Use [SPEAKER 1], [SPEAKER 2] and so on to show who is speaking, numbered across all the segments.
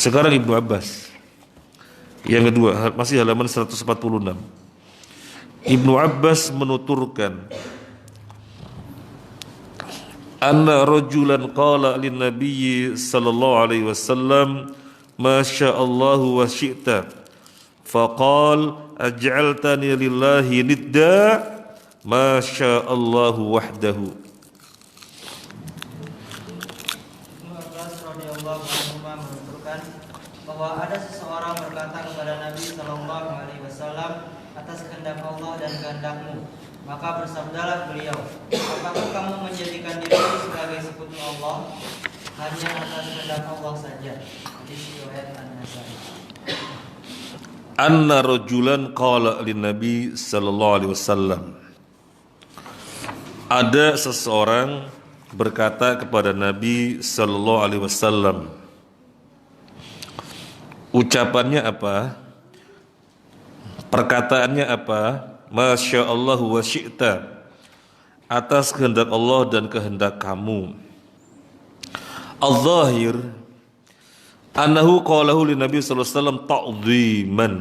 [SPEAKER 1] Sekarang Ibnu Abbas. Yang kedua, masih halaman 146. Ibnu Abbas menuturkan, anna rajulan qala lin nabiyyi sallallahu alaihi wasallam ma sya'allahu wa syi'ta faqal aj'altani lillahi nidda ma sya'allahu wahdahu.
[SPEAKER 2] Menuturkan bahwa ada seseorang berkata kepada Nabi Sallallahu Alaihi Wasallam atas kehendak Allah dan kehendakmu, maka bersabdalah beliau, apakah kamu menjadikan dirimu sebagai sekutu Allah hanya atas kehendak Allah saja? Hadis riwayat An-Nasai.
[SPEAKER 1] Anna rajulan qala lin Nabi sallallahu alaihi wasallam. Ada seseorang berkata kepada Nabi sallallahu alaihi wasallam. Ucapannya apa? Perkataannya apa? Masya Allah wa syi'ta, atas kehendak Allah dan kehendak kamu. Al-zahir annahu qalahu li Nabi sallallahu alaihi wasallam ta'dhiman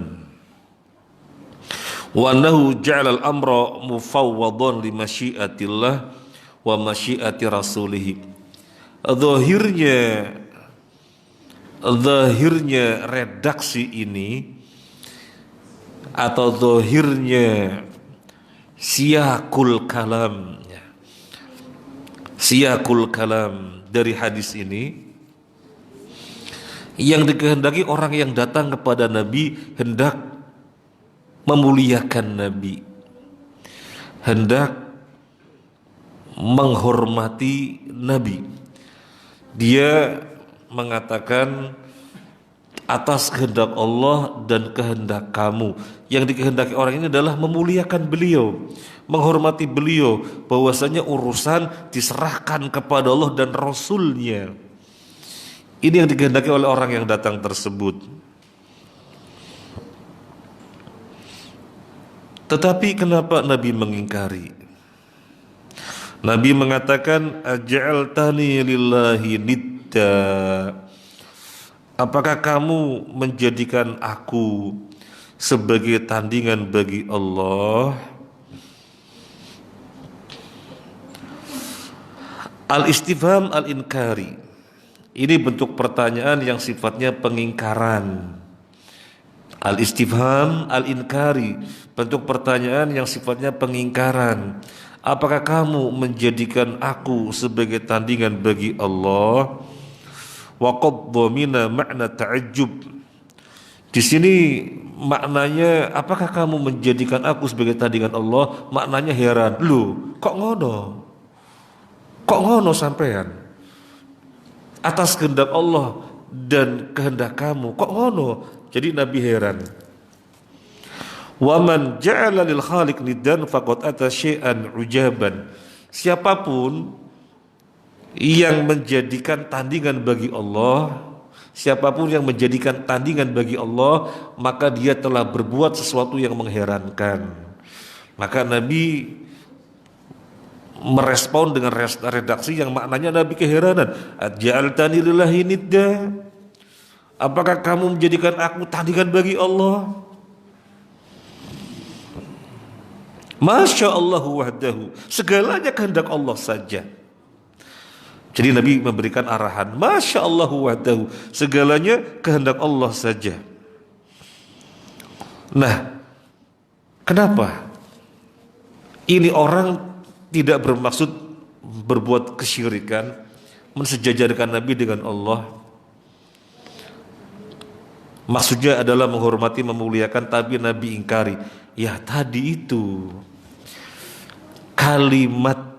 [SPEAKER 1] wa annahu ja'ala al-amra mufawwadan li masyiatillah wa masyiati rasulih. Zahirnya redaksi ini atau zahirnya siyakul kalam dari hadis ini, yang dikehendaki orang yang datang kepada Nabi hendak memuliakan Nabi, hendak menghormati Nabi. Dia mengatakan atas kehendak Allah dan kehendak kamu. Yang dikehendaki orang ini adalah memuliakan beliau, menghormati beliau, bahwasanya urusan diserahkan kepada Allah dan Rasulnya. Ini yang dikehendaki oleh orang yang datang tersebut. Tetapi kenapa Nabi mengingkari? Nabi mengatakan aj'altani lillahi nidda, apakah kamu menjadikan aku sebagai tandingan bagi Allah? Al-istifham al-inkari, ini bentuk pertanyaan yang sifatnya pengingkaran. Al-istifham al-inkari, bentuk pertanyaan yang sifatnya pengingkaran. Apakah kamu menjadikan aku sebagai tandingan bagi Allah? Wa qad dhamina makna ta'ajjub. Di sini maknanya, apakah kamu menjadikan aku sebagai tandingan Allah? Maknanya heran. Loh, kok ngono? Kok ngono sampean? Atas kehendak Allah dan kehendak kamu, kok ngono? Jadi Nabi heran. Wa man ja'ala lil khaliq niddan faqad ata syai'an ujaban. Siapapun yang menjadikan tandingan bagi Allah, siapapun yang menjadikan tandingan bagi Allah, maka dia telah berbuat sesuatu yang mengherankan. Maka Nabi merespon dengan redaksi yang maknanya Nabi keheranan. Ja'altani lillahi nidda, apakah kamu menjadikan aku tandingan bagi Allah? Masya Allah wahdahu, segalanya kehendak Allah saja. Jadi Nabi memberikan arahan, Masya Allah wahdahu, segalanya kehendak Allah saja. Nah, kenapa? Ini orang tidak bermaksud berbuat kesyirikan, mensejajarkan Nabi dengan Allah. Maksudnya adalah menghormati, memuliakan, tapi Nabi ingkari. Ya tadi itu kalimat,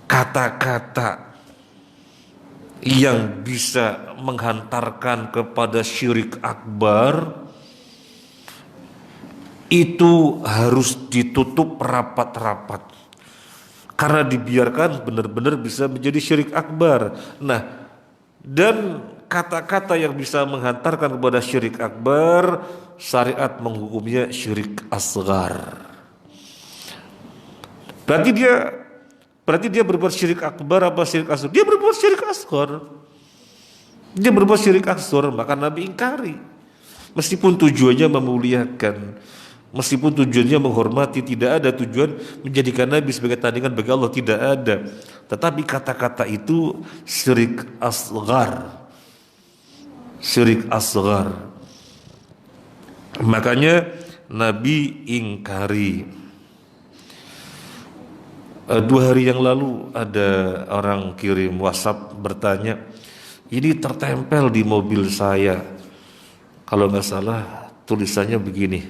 [SPEAKER 1] kata-kata yang bisa menghantarkan kepada syirik akbar itu harus ditutup rapat-rapat, karena dibiarkan benar-benar bisa menjadi syirik akbar. Nah, dan kata-kata yang bisa menghantarkan kepada syirik akbar, syariat menghukumnya syirik asghar. Berarti dia berbuat syirik akbar apa syirik asghar? Dia berbuat syirik asghar. Dia berbuat syirik asghar, maka Nabi ingkari. Meskipun tujuannya memuliakan, meskipun tujuannya menghormati, tidak ada tujuan menjadikan Nabi sebagai tandingan bagi Allah, tidak ada. Tetapi kata-kata itu syirik asghar. Syirik asghar. Makanya Nabi ingkari. 2 hari yang lalu ada orang kirim WhatsApp bertanya, ini tertempel di mobil saya, kalau nggak salah tulisannya begini,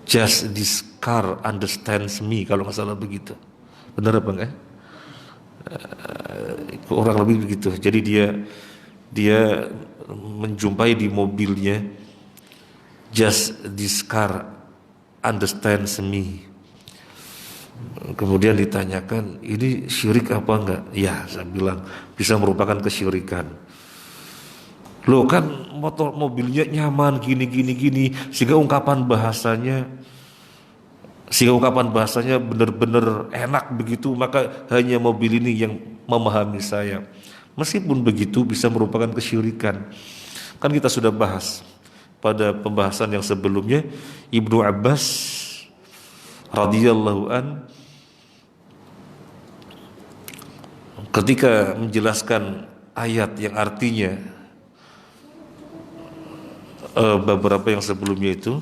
[SPEAKER 1] just this car understands me, kalau nggak salah begitu. Benar apa enggak? Kurang lebih begitu. Jadi dia menjumpai di mobilnya, just this car understands me. Kemudian ditanyakan, ini syirik apa enggak? Ya, saya bilang bisa merupakan kesyirikan. Loh kan mobilnya nyaman gini sehingga ungkapan bahasanya benar-benar enak begitu, maka hanya mobil ini yang memahami saya. Meskipun begitu bisa merupakan kesyirikan. Kan kita sudah bahas pada pembahasan yang sebelumnya, Ibnu Abbas radhiyallahu an ketika menjelaskan ayat yang artinya beberapa yang sebelumnya itu,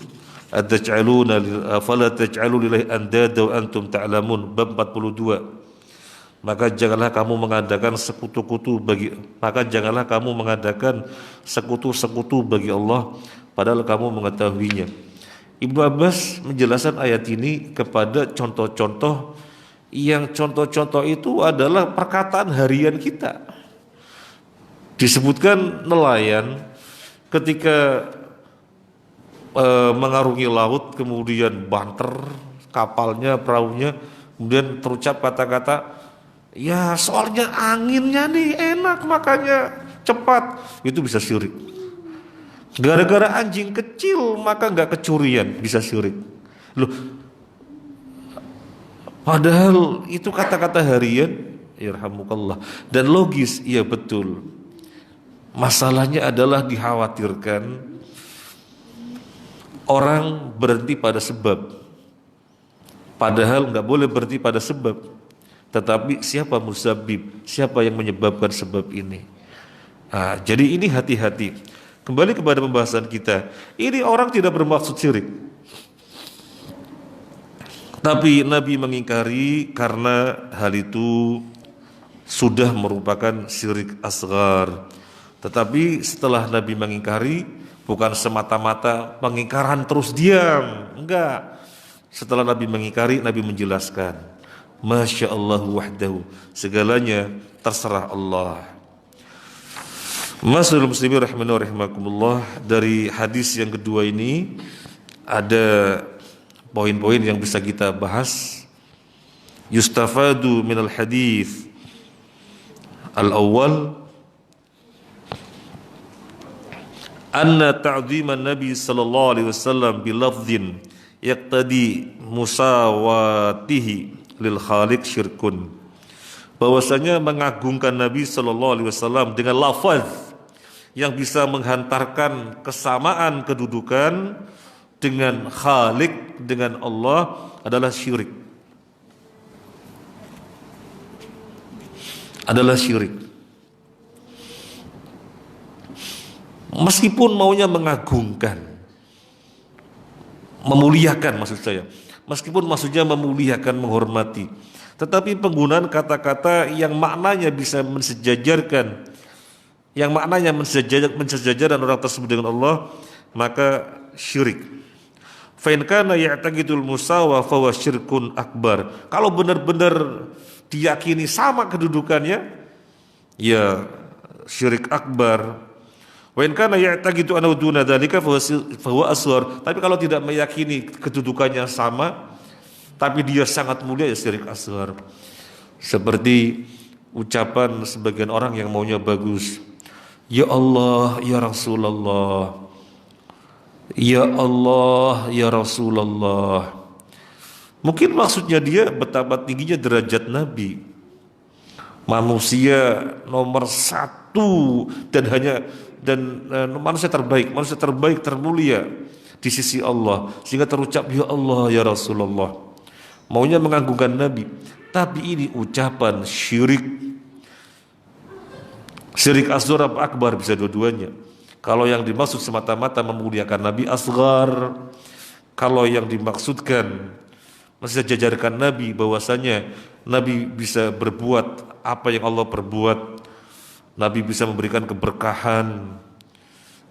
[SPEAKER 1] fala taj'alu lillahi andada wa antum ta'lamun, bab 42. Maka janganlah kamu mengadakan sekutu bagi Allah padahal kamu mengetahuinya. Ibnu Abbas menjelaskan ayat ini kepada contoh-contoh yang contoh-contoh itu adalah perkataan harian kita. Disebutkan nelayan ketika mengarungi laut, kemudian banter kapalnya, perahunya, kemudian terucap kata-kata, ya soalnya anginnya nih enak makanya cepat, itu bisa syirik. Gara-gara anjing kecil maka nggak kecurian, bisa syirik. Loh, padahal itu kata-kata harian, yarhamukallah, dan logis, iya betul. Masalahnya adalah dikhawatirkan orang berhenti pada sebab, padahal nggak boleh berhenti pada sebab. Tetapi siapa musabib, siapa yang menyebabkan sebab ini? Jadi ini hati-hati. Kembali kepada pembahasan kita, ini orang tidak bermaksud syirik, tapi Nabi mengingkari karena hal itu sudah merupakan syirik asghar. Tetapi setelah Nabi mengingkari, bukan semata-mata pengingkaran terus diam, enggak. Setelah Nabi mengingkari, Nabi menjelaskan, Masya Allah wahdahu, segalanya terserah Allah. Masyiral muslimin rahimani wa rahimakumullah, dari hadis yang kedua ini ada poin-poin yang bisa kita bahas. Yustafadu minal hadis al-awwal anna ta'dhiman Nabi sallallahu alaihi wasallam bi lafdhin yaqtadi musawatihi lil khaliq syirkun. Bahwasanya mengagungkan Nabi sallallahu alaihi wasallam dengan lafaz yang bisa menghantarkan kesamaan kedudukan dengan Khalik, dengan Allah, adalah syirik. Adalah syirik. Meskipun maunya mengagungkan, memuliakan maksud saya. Meskipun maksudnya memuliakan, menghormati, tetapi penggunaan kata-kata yang maknanya bisa mensejajarkan, yang maknanya mensejajarkan orang tersebut dengan Allah, maka syirik. Fa in kana ya'taqidul musawa fa huwa syirkun akbar. Kalau benar-benar diyakini sama kedudukannya, ya syirik akbar. Wa in kana ya'taqidu annahu duna dzalika fa huwa asghar. Tapi kalau tidak meyakini kedudukannya sama, tapi dia sangat mulia, ya syirik asghar. Seperti ucapan sebagian orang yang maunya bagus, ya Allah, ya Rasulullah, ya Allah, ya Rasulullah. Mungkin maksudnya dia betapa tingginya derajat Nabi, manusia nomor satu dan manusia terbaik termulia di sisi Allah, sehingga terucap ya Allah ya Rasulullah, maunya mengagungkan Nabi. Tapi ini ucapan syirik asghar apa akbar, bisa dua-duanya. Kalau yang dimaksud semata-mata memuliakan Nabi asghar, kalau yang dimaksudkan masih jajarkan Nabi, bahwasanya Nabi bisa berbuat apa yang Allah perbuat, Nabi bisa memberikan keberkahan,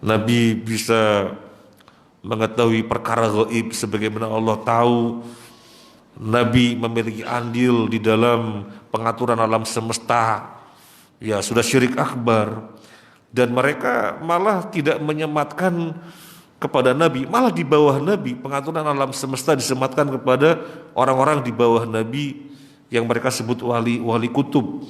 [SPEAKER 1] Nabi bisa mengetahui perkara gaib sebagaimana Allah tahu, Nabi memiliki andil di dalam pengaturan alam semesta, ya sudah syirik akbar. Dan mereka malah tidak menyematkan kepada Nabi, malah di bawah Nabi, pengaturan alam semesta disematkan kepada orang-orang di bawah Nabi yang mereka sebut wali kutub.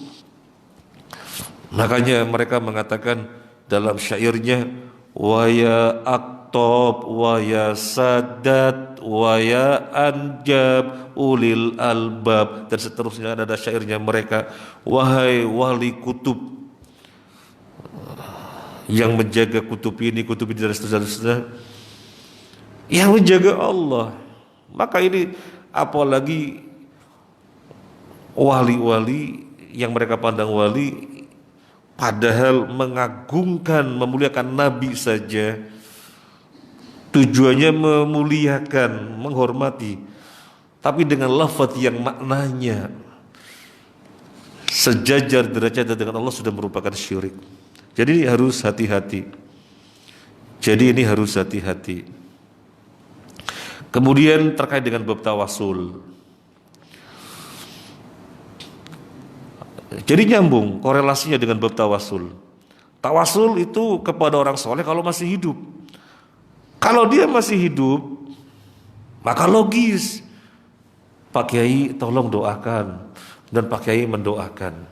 [SPEAKER 1] Makanya mereka mengatakan dalam syairnya, wa ya aktob wa ya sadat wa ya anjab ulil albab, dan seterusnya. Ada syairnya mereka, wahai wali kutub yang menjaga kutub ini dan seterusnya, yang menjaga Allah. Maka ini apalagi wali-wali yang mereka pandang wali, padahal mengagungkan, memuliakan Nabi saja, tujuannya memuliakan, menghormati, tapi dengan lafaz yang maknanya sejajar derajatnya dengan Allah sudah merupakan syirik. Jadi harus hati-hati. Ini harus hati-hati. Kemudian terkait dengan bab tawasul. Jadi nyambung korelasinya dengan bab tawasul. Tawasul itu kepada orang soleh kalau masih hidup. Kalau dia masih hidup, maka logis Pak Kiai tolong doakan, dan Pak Kiai mendoakan.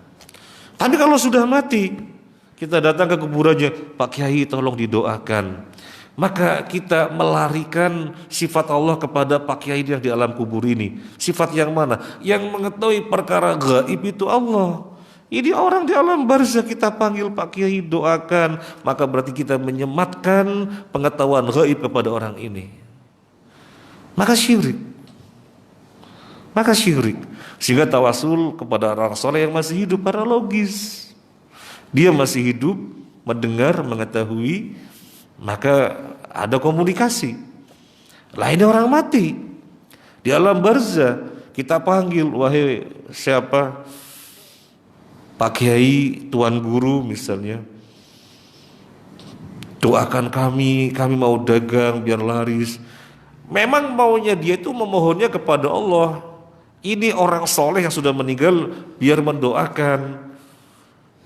[SPEAKER 1] Tapi kalau sudah mati, kita datang ke kuburannya, Pak Kiai tolong didoakan, maka kita melarikan sifat Allah kepada Pak Kiai yang di alam kubur ini. Sifat yang mana? Yang mengetahui perkara gaib itu Allah. Ini orang di alam barzah kita panggil Pak Kiai doakan, maka berarti kita menyematkan pengetahuan gaib kepada orang ini. Maka syirik. Sehingga tawasul kepada orang soleh yang masih hidup para logis. Dia masih hidup, mendengar, mengetahui, maka ada komunikasi. Lainnya orang mati di alam barzah, kita panggil, wahai siapa, Pak Kiai, Tuan Guru misalnya, doakan kami mau dagang biar laris. Memang maunya dia itu memohonnya kepada Allah. Ini orang soleh yang sudah meninggal biar mendoakan.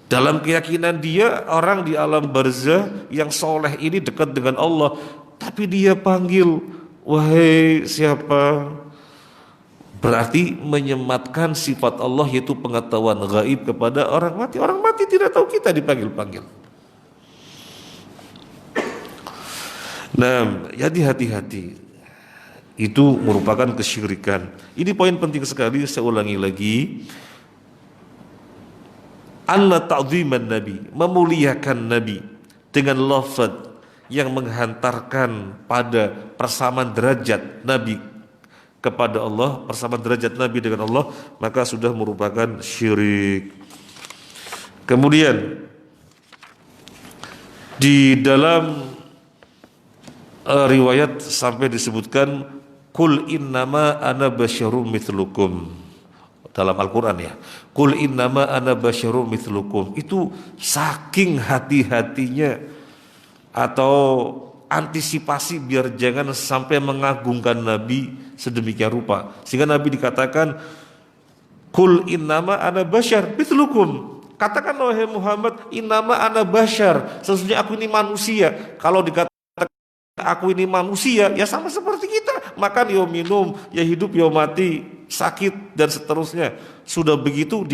[SPEAKER 1] Dalam keyakinan dia, orang di alam barzah yang soleh ini dekat dengan Allah, tapi dia panggil, wahai siapa, berarti menyematkan sifat Allah yaitu pengetahuan gaib kepada orang mati. Orang mati tidak tahu, kita dipanggil-panggil. Nah, jadi hati-hati, itu merupakan kesyirikan. Ini poin penting sekali, saya ulangi lagi. Anna ta'ziman Nabi, memuliakan Nabi dengan lafaz yang menghantarkan pada persamaan derajat Nabi kepada Allah, persamaan derajat Nabi dengan Allah, maka sudah merupakan syirik. Kemudian di dalam riwayat sampai disebutkan kul innama ana basyarum mithlukum. Dalam Al-Quran ya, kul innama ana basyarum mithlukum, itu saking hati-hatinya atau antisipasi biar jangan sampai mengagungkan Nabi sedemikian rupa, sehingga Nabi dikatakan kul innama ana basyar mithlukum, katakan wahai Muhammad, innama ana basyar, sesungguhnya aku ini manusia. Kalau dikatakan aku ini manusia, ya sama seperti kita, makan yo minum, ya hidup yo mati, sakit dan seterusnya. Sudah begitu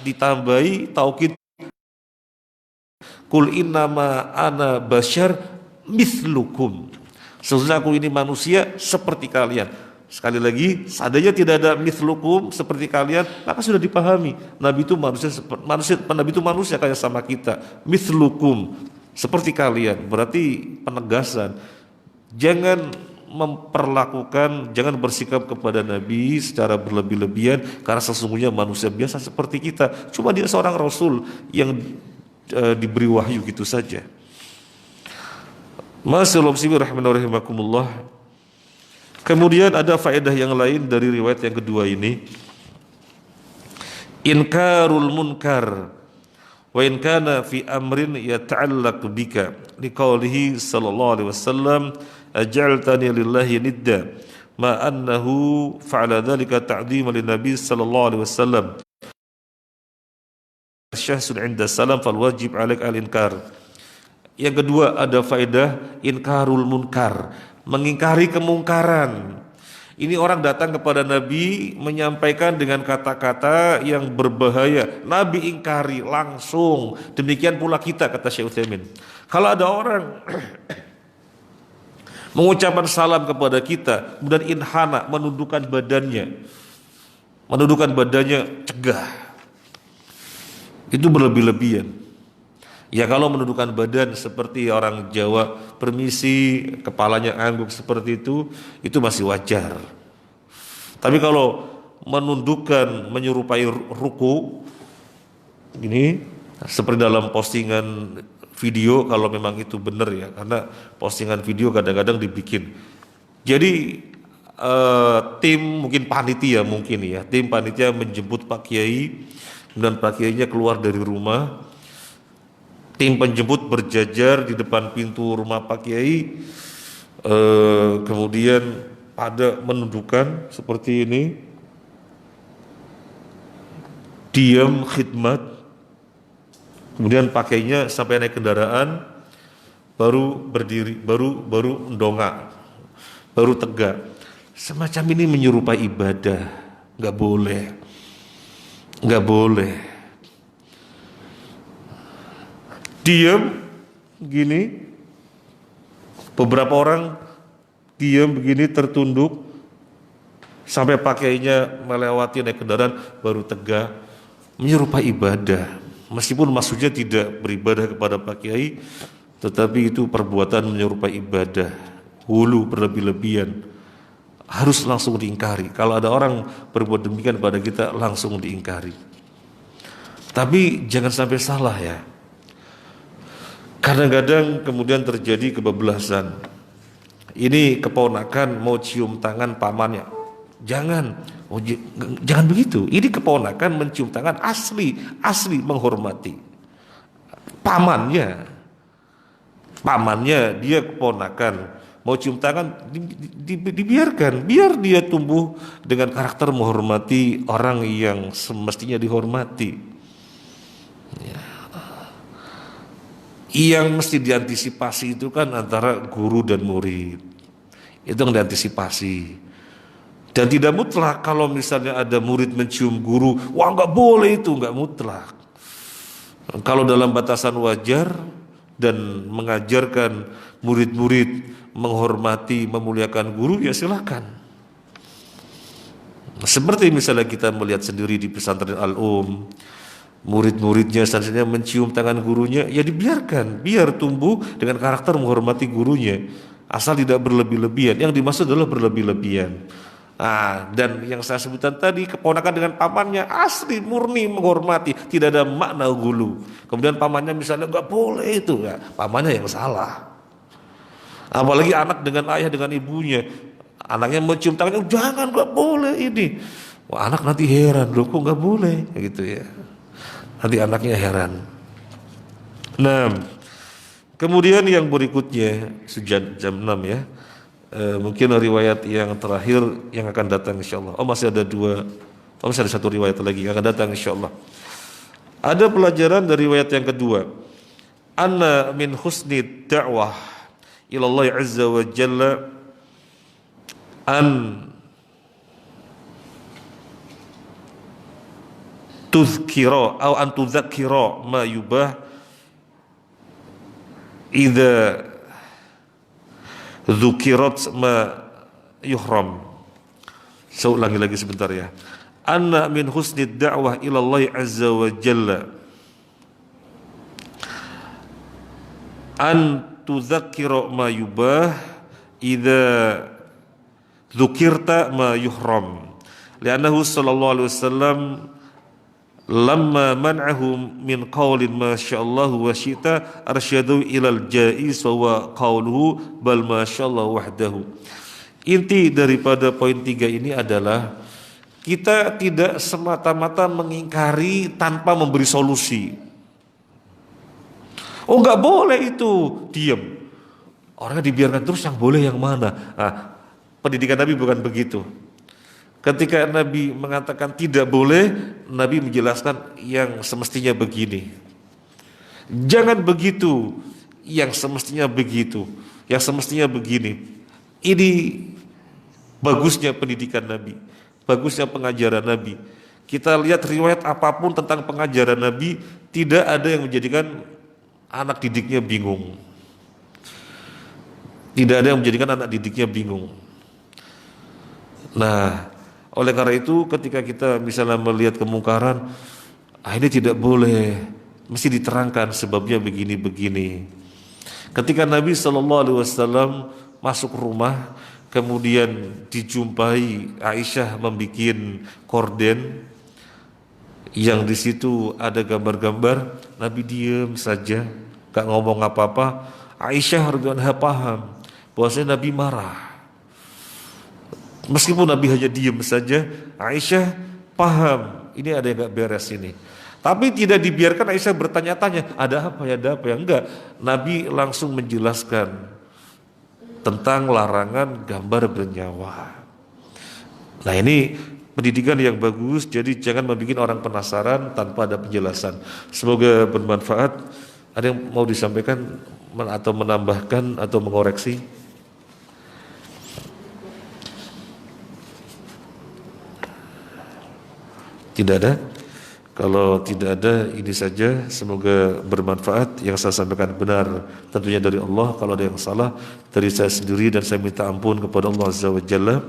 [SPEAKER 1] ditambahi taukid, kul innama ana basyar mithlukum, sesungguhnya aku ini manusia seperti kalian. Sekali lagi, seandainya tidak ada mithlukum seperti kalian, maka sudah dipahami. Nabi itu Nabi itu manusia kayak sama kita. Mithlukum seperti kalian, berarti penegasan. Jangan jangan bersikap kepada Nabi secara berlebih-lebihan, karena sesungguhnya manusia biasa seperti kita. Cuma dia seorang Rasul yang diberi wahyu gitu saja. Masyaallah rahimakumullah. Kemudian ada faedah yang lain dari riwayat yang kedua ini. Inkarul munkar wa in kana fi amrin yata'allaq bika, liqaulihi sallallahu alaihi wasallam, aj'altani lillahi nidda, ma annahu fa'ala dhalika ta'dhiman lin nabi sallallahu alaihi wasallam. Syahsun 'inda salam fal wajib 'alaik al-inkar. Yang kedua ada faedah inkarul munkar, mengingkari kemungkaran. Ini orang datang kepada Nabi menyampaikan dengan kata-kata yang berbahaya, Nabi ingkari langsung. Demikian pula kita, kata Syekh Utsaimin. Kalau ada orang mengucapkan salam kepada kita, kemudian inhana, menundukkan badannya cegah, itu berlebih-lebihan. Ya kalau menundukkan badan seperti orang Jawa, permisi, kepalanya angguk seperti itu masih wajar. Tapi kalau menundukkan, menyerupai ruku, ini seperti dalam postingan video, kalau memang itu benar ya, karena postingan video kadang-kadang dibikin. Jadi tim mungkin panitia tim panitia menjemput Pak Kiai, dan Pak Kiainya keluar dari rumah. Tim penjemput berjajar di depan pintu rumah Pak Kiai, kemudian pada menundukkan seperti ini, diam khidmat, kemudian Pak Kiainya sampai naik kendaraan, baru berdiri, baru mendongak, baru tegak. Semacam ini menyerupai ibadah, nggak boleh. Diam gini, beberapa orang diam begini tertunduk sampai pakainya melewati naik kendaraan baru tegak, menyerupai ibadah. Meskipun maksudnya tidak beribadah kepada Pak Kiai, tetapi itu perbuatan menyerupai ibadah, hulu berlebih-lebihan, harus langsung diingkari. Kalau ada orang berbuat demikian pada kita, langsung diingkari. Tapi jangan sampai salah ya. Kadang-kadang kemudian terjadi kebablasan. Ini keponakan mau cium tangan pamannya, jangan begitu. Ini keponakan mencium tangan asli menghormati pamannya dia keponakan mau cium tangan, dibiarkan, biar dia tumbuh dengan karakter menghormati orang yang semestinya dihormati. Yang mesti diantisipasi itu kan antara guru dan murid, itu yang diantisipasi. Dan tidak mutlak kalau misalnya ada murid mencium guru, wah nggak boleh, itu nggak mutlak. Kalau dalam batasan wajar dan mengajarkan murid-murid menghormati, memuliakan guru, ya silakan. Seperti misalnya kita melihat sendiri di pesantren Al-Um, murid-muridnya seharusnya mencium tangan gurunya, ya dibiarkan, biar tumbuh dengan karakter menghormati gurunya, asal tidak berlebih-lebihan. Yang dimaksud adalah berlebih-lebihan. Dan yang saya sebutkan tadi, keponakan dengan pamannya asli murni menghormati, tidak ada makna gulu. Kemudian pamannya misalnya nggak boleh itu, ya pamannya yang salah. Apalagi anak dengan ayah dengan ibunya, anaknya mencium tangannya, jangan, nggak boleh ini. Wah, anak nanti heran, loh kok nggak boleh, gitu ya. Nanti anaknya heran. Nah, kemudian yang berikutnya sejak jam 6 ya. Mungkin riwayat yang terakhir yang akan datang insyaallah. Masih ada masih ada satu riwayat lagi yang akan datang insyaallah. Ada pelajaran dari riwayat yang kedua. Anna min husni da'wah ila Allah azza wa jalla an tuzkira atau an tudzakira ma yubah idza dzukirat ma yuhram. Saya ulangi lagi sebentar ya. Anna min husnid da'wah ila Allah azza wa jalla an tudzakkira ma yubah idza dzukirta ma yuhram. Li'annahu sallallahu alaihi wasallam lamma man'ahum min qawlin ma sya'allahu wa syi'ta arsyadu ilal jaiz wa qawluhu bal ma sya'allahu wahdahu. Inti daripada poin 3 ini adalah kita tidak semata-mata mengingkari tanpa memberi solusi. Oh nggak boleh itu, diam. Orangnya dibiarkan terus, yang boleh yang mana? Nah, pendidikan Nabi bukan begitu. Ketika Nabi mengatakan tidak boleh, Nabi menjelaskan yang semestinya begini. Jangan begitu, yang semestinya begitu, yang semestinya begini. Ini bagusnya pendidikan Nabi, bagusnya pengajaran Nabi. Kita lihat riwayat apapun tentang pengajaran Nabi, tidak ada yang menjadikan anak didiknya bingung. Tidak ada yang menjadikan anak didiknya bingung. Nah, oleh karena itu ketika kita misalnya melihat kemungkaran, ini tidak boleh, mesti diterangkan sebabnya begini-begini. Ketika Nabi SAW masuk rumah, kemudian dijumpai Aisyah membuat korden yang di situ ada gambar-gambar, Nabi diam saja, gak ngomong apa-apa. Aisyah radhiyallahu paham bahwasanya Nabi marah. Meskipun Nabi hanya diam saja, Aisyah paham ini ada yang gak beres ini. Tapi tidak dibiarkan Aisyah bertanya-tanya, ada apa ya, ada apa ya, enggak. Nabi langsung menjelaskan tentang larangan gambar bernyawa. Nah ini pendidikan yang bagus, jadi jangan membuat orang penasaran tanpa ada penjelasan. Semoga bermanfaat. Ada yang mau disampaikan atau menambahkan atau mengoreksi? Tidak ada? Kalau tidak ada, ini saja. Semoga bermanfaat. Yang saya sampaikan benar tentunya dari Allah. Kalau ada yang salah dari saya sendiri, dan saya minta ampun kepada Allah Azza wa Jalla.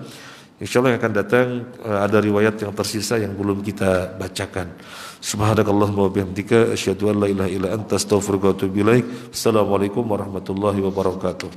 [SPEAKER 1] InsyaAllah yang akan datang ada riwayat yang tersisa yang belum kita bacakan. Subhanakallahumma wa bihamdika asyhadu an la ilaha illa anta astaghfiruka wa atubu ilaik. Assalamualaikum warahmatullahi wabarakatuh.